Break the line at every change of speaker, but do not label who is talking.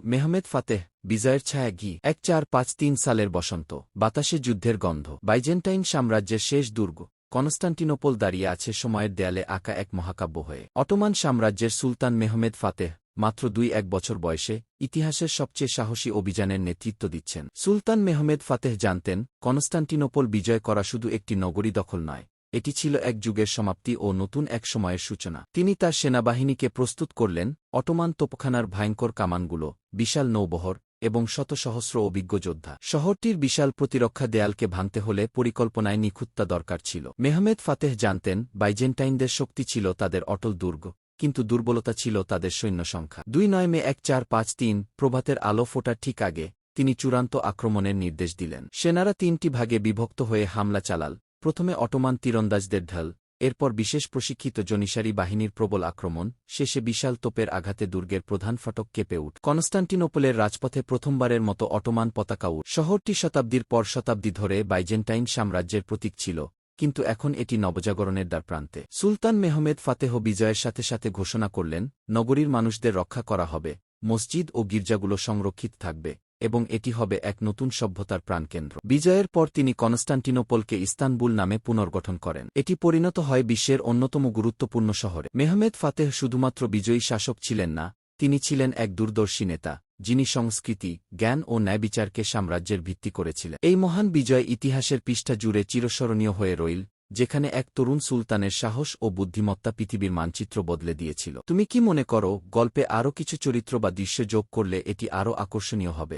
Mehmed Fatih, বিজয়ের ছায়া ঘি। 1453 সালের বসন্ত, বাতাসে যুদ্ধের গন্ধ। বাইজেন্টাইন সাম্রাজ্যের শেষ দুর্গ কনস্টান্টিনোপল দাঁড়িয়ে আছে সময়ের দেয়ালে আঁকা এক মহাকাব্য হয়ে। অটোমান সাম্রাজ্যের সুলতান মেহমেদ ফাতেহ মাত্র 2-1 বছর বয়সে ইতিহাসের সবচেয়ে সাহসী অভিযানের নেতৃত্ব দিচ্ছেন। সুলতান মেহমেদ ফাতেহ জানতেন, কনস্টান্টিনোপল বিজয় করা শুধু একটি নগরী দখল নয়, এটি ছিল এক যুগের সমাপ্তি ও নতুন এক সময়ের সূচনা। তিনি তার সেনাবাহিনীকে প্রস্তুত করলেন, অটোমান তোপখানার ভয়ঙ্কর কামানগুলো, বিশাল নৌবহর এবং শত সহস্র অভিজ্ঞ যোদ্ধা। শহরটির বিশাল প্রতিরক্ষা দেয়ালকে ভাঙতে হলে পরিকল্পনায় নিখুঁততা দরকার ছিল। মেহমেদ ফাতেহ জানতেন, বাইজেন্টাইনদের শক্তি ছিল তাদের অটল দুর্গ, কিন্তু দুর্বলতা ছিল তাদের সৈন্য সংখ্যা। 2 মে 1453 প্রভাতের আলো ফোটার ঠিক আগে তিনি চূড়ান্ত আক্রমণের নির্দেশ দিলেন। সেনারা 3টি ভাগে বিভক্ত হয়ে হামলা চালাল। প্রথমে অটোমান তীরন্দাজদের ঢাল, এরপর বিশেষ প্রশিক্ষিত জনিসারী বাহিনীর প্রবল আক্রমণ, শেষে বিশাল তোপের আঘাতে দুর্গের প্রধান ফটক কেঁপে উঠ। কনস্টান্টিনোপলের রাজপথে প্রথমবারের মতো অটোমান পতাকা উঠ। শহরটি শতাব্দীর পর শতাব্দী ধরে বাইজেন্টাইন সাম্রাজ্যের প্রতীক ছিল, কিন্তু এখন এটি নবজাগরণের দ্বারপ্রান্তে। সুলতান মেহমেদ ফাতেহ বিজয়ের সাথে সাথে ঘোষণা করলেন, নগরীর মানুষদের রক্ষা করা হবে, মসজিদ ও গির্জাগুলো সংরক্ষিত থাকবে, এবং এটি হবে এক নতুন সভ্যতার প্রাণকেন্দ্র। বিজয়ের পর তিনি কনস্টান্টিনোপলকে ইস্তানবুল নামে পুনর্গঠন করেন। এটি পরিণত হয় বিশ্বের অন্যতম গুরুত্বপূর্ণ শহরে। মেহমেদ ফাতেহ শুধুমাত্র বিজয়ী শাসক ছিলেন না, তিনি ছিলেন এক দূরদর্শী নেতা, যিনি সংস্কৃতি, জ্ঞান ও ন্যায়বিচারকে সাম্রাজ্যের ভিত্তি করেছিলেন। এই মহান বিজয় ইতিহাসের পৃষ্ঠা জুড়ে চিরস্মরণীয় হয়ে রইল, যেখানে এক তরুণ সুলতানের সাহস ও বুদ্ধিমত্তা পৃথিবীর মানচিত্র বদলে দিয়েছিল। তুমি কি মনে করো, গল্পে আরও কিছু চরিত্র বা দৃশ্য যোগ করলে এটি আরও আকর্ষণীয় হবে?